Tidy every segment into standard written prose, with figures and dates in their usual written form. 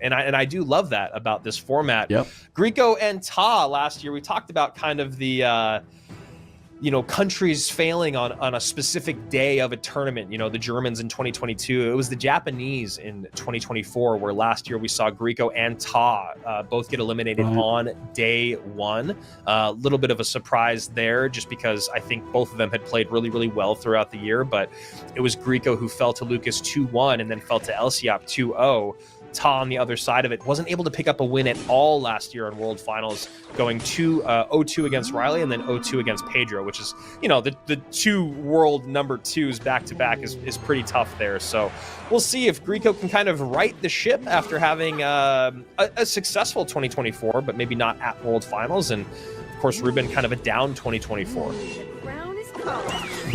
And I do love that about this format. Yep. Guriko and Ta last year, we talked about kind of the countries failing on a specific day of a tournament. The Germans in 2022. It was the Japanese in 2024, where last year we saw Guriko and Ta both get eliminated on day one. A little bit of a surprise there, just because I think both of them had played really, really well throughout the year. But it was Guriko who fell to Lucas 2-1 and then fell to Elsiop 2-0. Ta on the other side of it wasn't able to pick up a win at all last year in World Finals, going 0-2 against Riley and then 0-2 against Pedro, which is, the two world number twos back-to-back is pretty tough there. So we'll see if Guriko can kind of right the ship after having a successful 2024, but maybe not at World Finals. And, of course, Ruben kind of a down 2024.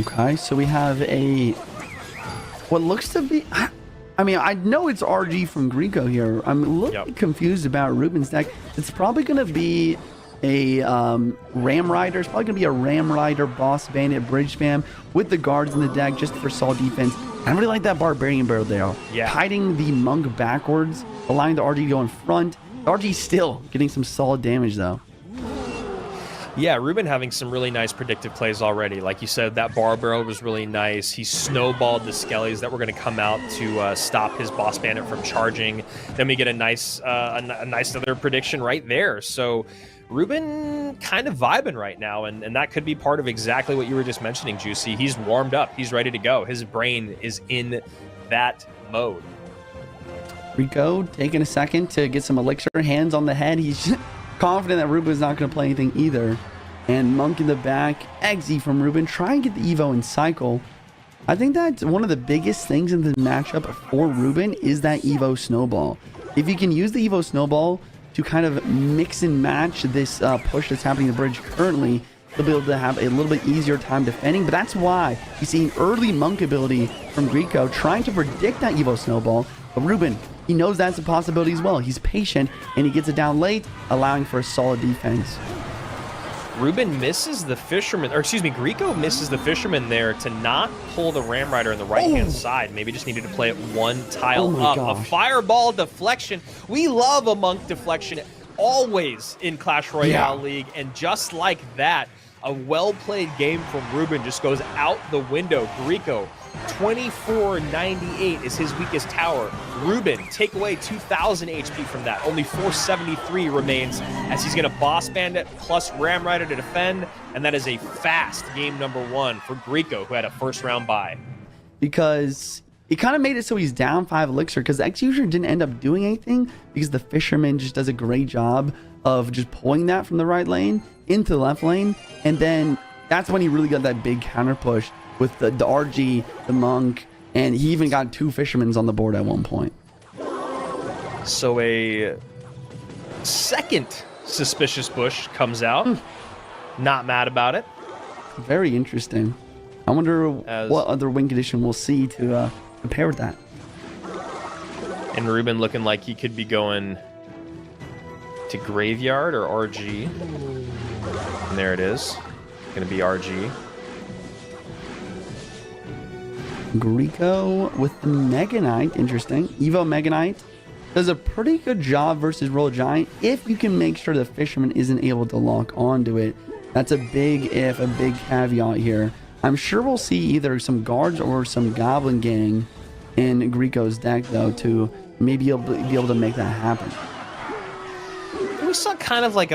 Okay, so we have what looks to be... I know it's RG from Guriko here. I'm a little confused about Ruben's deck. It's probably going to be a Ram Rider. It's probably going to be a Ram Rider, Boss Bandit, Bridge Spam with the guards in the deck just for solid defense. I really like that Barbarian Barrel there. Yeah. Hiding the Monk backwards, allowing the RG to go in front. The RG still getting some solid damage, though. Yeah, Ruben having some really nice predictive plays already. Like you said, that bar barrel was really nice. He snowballed the Skellies that were going to come out to stop his Boss Bandit from charging. Then we get a nice other prediction right there. So Ruben kind of vibing right now, and that could be part of exactly what you were just mentioning, Juicy. He's warmed up. He's ready to go. His brain is in that mode. Rico taking a second to get some elixir, hands on the head. He's confident that Ruben's not going to play anything either. And Monk in the back, Eggsy from Ruben. Try and get the Evo in cycle. I think that's one of the biggest things in the matchup for Ruben is that Evo Snowball. If you can use the Evo Snowball to kind of mix and match this push that's happening in the bridge currently, he'll be able to have a little bit easier time defending. But that's why you see an early Monk ability from Guriko trying to predict that Evo Snowball. But Ruben, he knows that's a possibility as well. He's patient, and he gets it down late, allowing for a solid defense. Ruben misses the Fisherman, Guriko misses the Fisherman there to not pull the Ram Rider on the right-hand side. Maybe just needed to play it one tile up. Gosh. A Fireball deflection. We love a Monk deflection always in Clash Royale League, and just like that, a well-played game from Ruben just goes out the window. Guriko, 2498 is his weakest tower. Ruben, take away 2,000 HP from that. Only 473 remains as he's going to Boss Bandit plus Ram Rider to defend, and that is a fast game number one for Guriko, who had a first-round bye. Because he kind of made it so he's down 5 elixir, because the Executioner didn't end up doing anything because the Fisherman just does a great job of just pulling that from the right lane into the left lane, and then that's when he really got that big counter push with the RG, the Monk, and he even got 2 Fishermans on the board at one point. So a second Suspicious Bush comes out. Not mad about it. Very interesting. I wonder what other win condition we'll see to compare with that. And Ruben looking like he could be going to Graveyard or RG. And there it is. Going to be RG. Guriko with the Mega Knight. Interesting. Evo Mega Knight does a pretty good job versus Royal Giant if you can make sure the Fisherman isn't able to lock onto it. That's a big if, a big caveat here. I'm sure we'll see either some guards or some Goblin Gang in Guriko's deck, though, to maybe be able to make that happen. We saw kind of like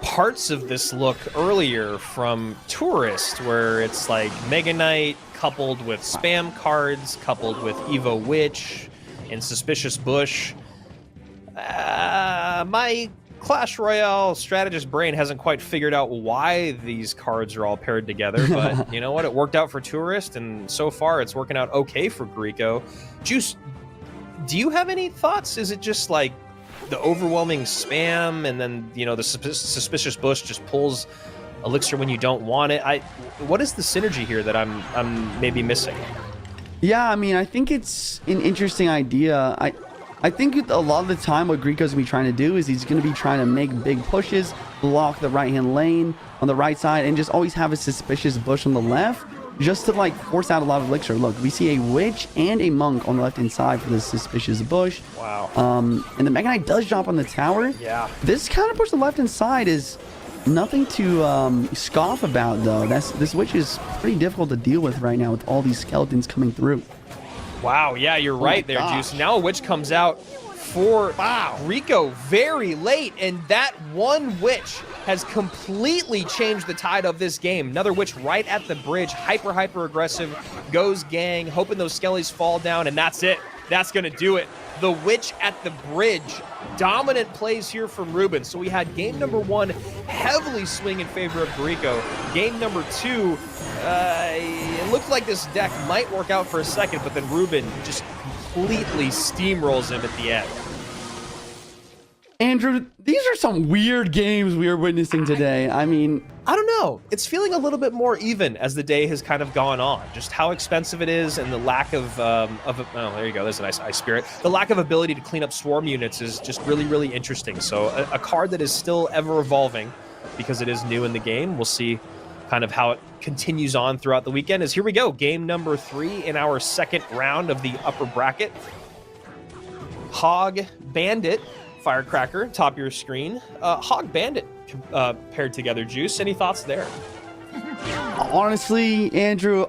parts of this look earlier from Tourist, where it's like Mega Knight coupled with spam cards, coupled with Evo Witch and Suspicious Bush. My Clash Royale strategist brain hasn't quite figured out why these cards are all paired together, but you know what? It worked out for Tourist, and so far it's working out okay for Guriko. Juice, do you have any thoughts? Is it just like the overwhelming spam, and then the Suspicious Bush just pulls elixir when you don't want it? What is the synergy here that I'm maybe missing? Yeah, I mean, I think it's an interesting idea. I think a lot of the time what Guriko's gonna be trying to do is he's gonna be trying to make big pushes, block the right-hand lane on the right side, and just always have a Suspicious Bush on the left just to like force out a lot of elixir. Look, we see a witch and a monk on the left hand side for this suspicious bush. Wow. And the Mega Knight does drop on the tower. Yeah. This counter push to the left hand side is nothing to scoff about, though. This witch is pretty difficult to deal with right now with all these skeletons coming through. Wow, yeah, you're right there, Juice. Now a witch comes out for Guriko very late, and that one witch has completely changed the tide of this game. Another witch right at the bridge, hyper aggressive, goes gang, hoping those skellies fall down, and that's it. That's gonna do it. The witch at the bridge. Dominant plays here from Ruben. So we had game number 1 heavily swing in favor of Guriko. Game number 2, it looked like this deck might work out for a second, but then Ruben just completely steamrolls him at the end. Andrew, these are some weird games we are witnessing today. I mean, I don't know. It's feeling a little bit more even as the day has kind of gone on. Just how expensive it is and the lack of oh, there you go. There's a nice Ice Spirit. The lack of ability to clean up swarm units is just really interesting. So a card that is still ever evolving because it is new in the game. We'll see kind of how it continues on throughout the weekend. As here we go. Game number 3 in our second round of the upper bracket. Hog Bandit. Firecracker, top of your screen. Hog Bandit paired together. Juice, any thoughts there? Honestly, Andrew,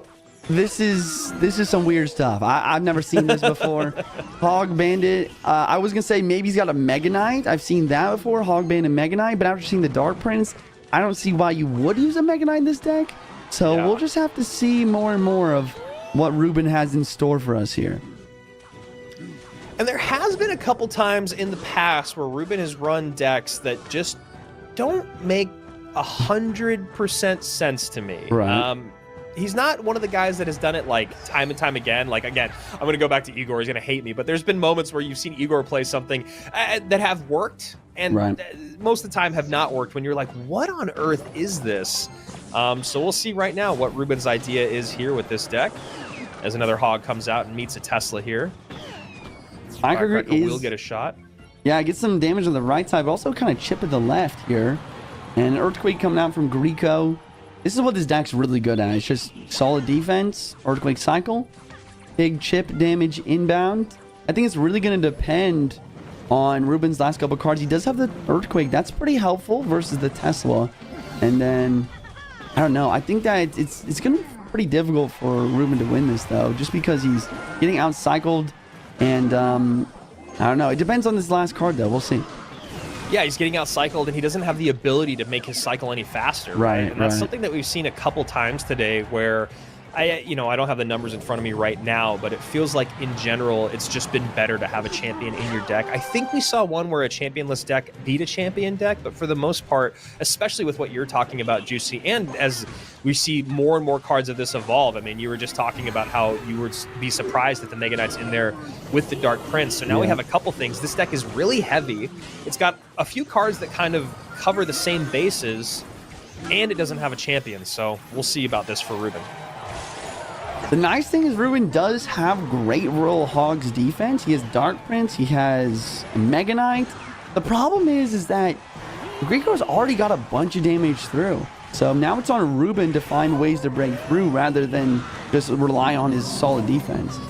this is some weird stuff. I've never seen this before. Hog Bandit, I was gonna say maybe he's got a Mega Knight. I've seen that before, Hog Bandit Mega Knight, but after seeing the Dark Prince, I don't see why you would use a Mega Knight in this deck. So we'll just have to see more and more of what Ruben has in store for us here. And there has been a couple times in the past where Ruben has run decks that just don't make 100% sense to me. Right. He's not one of the guys that has done it like time and time again. Like, again, I'm going to go back to Igor. He's going to hate me. But there's been moments where you've seen Igor play something that have worked and most of the time have not worked when you're like, what on earth is this? So we'll see right now what Ruben's idea is here with this deck as another Hog comes out and meets a Tesla here. Firecracker will get a shot. Yeah, get some damage on the right side, but also kind of chip at the left here. And Earthquake coming out from Guriko. This is what this deck's really good at. It's just solid defense, Earthquake cycle, big chip damage inbound. I think it's really going to depend on Ruben's last couple cards. He does have the Earthquake. That's pretty helpful versus the Tesla. And then, I don't know. I think that it's going to be pretty difficult for Ruben to win this, though, just because he's getting out-cycled. And I don't know. It depends on this last card, though. We'll see. Yeah, he's getting out-cycled, and he doesn't have the ability to make his cycle any faster. Right, and that's something that we've seen a couple times today where I don't have the numbers in front of me right now, but it feels like in general, it's just been better to have a champion in your deck. I think we saw one where a championless deck beat a champion deck, but for the most part, especially with what you're talking about, Juicy, and as we see more and more cards of this evolve, I mean, you were just talking about how you would be surprised that the Mega Knight's in there with the Dark Prince. So now we have a couple things. This deck is really heavy. It's got a few cards that kind of cover the same bases, and it doesn't have a champion. So we'll see about this for Ruben. The nice thing is Ruben does have great Royal Hog's defense. He has Dark Prince. He has Mega Knight. The problem is that Guriko's already got a bunch of damage through. So now it's on Ruben to find ways to break through rather than just rely on his solid defense.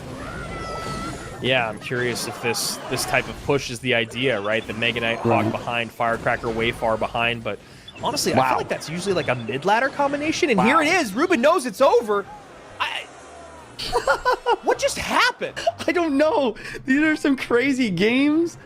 Yeah, I'm curious if this type of push is the idea, right? The Mega Knight, Hog behind, Firecracker way far behind. But honestly, I feel like that's usually like a mid-ladder combination. And here it is. Ruben knows it's over. What just happened? I don't know. These are some crazy games.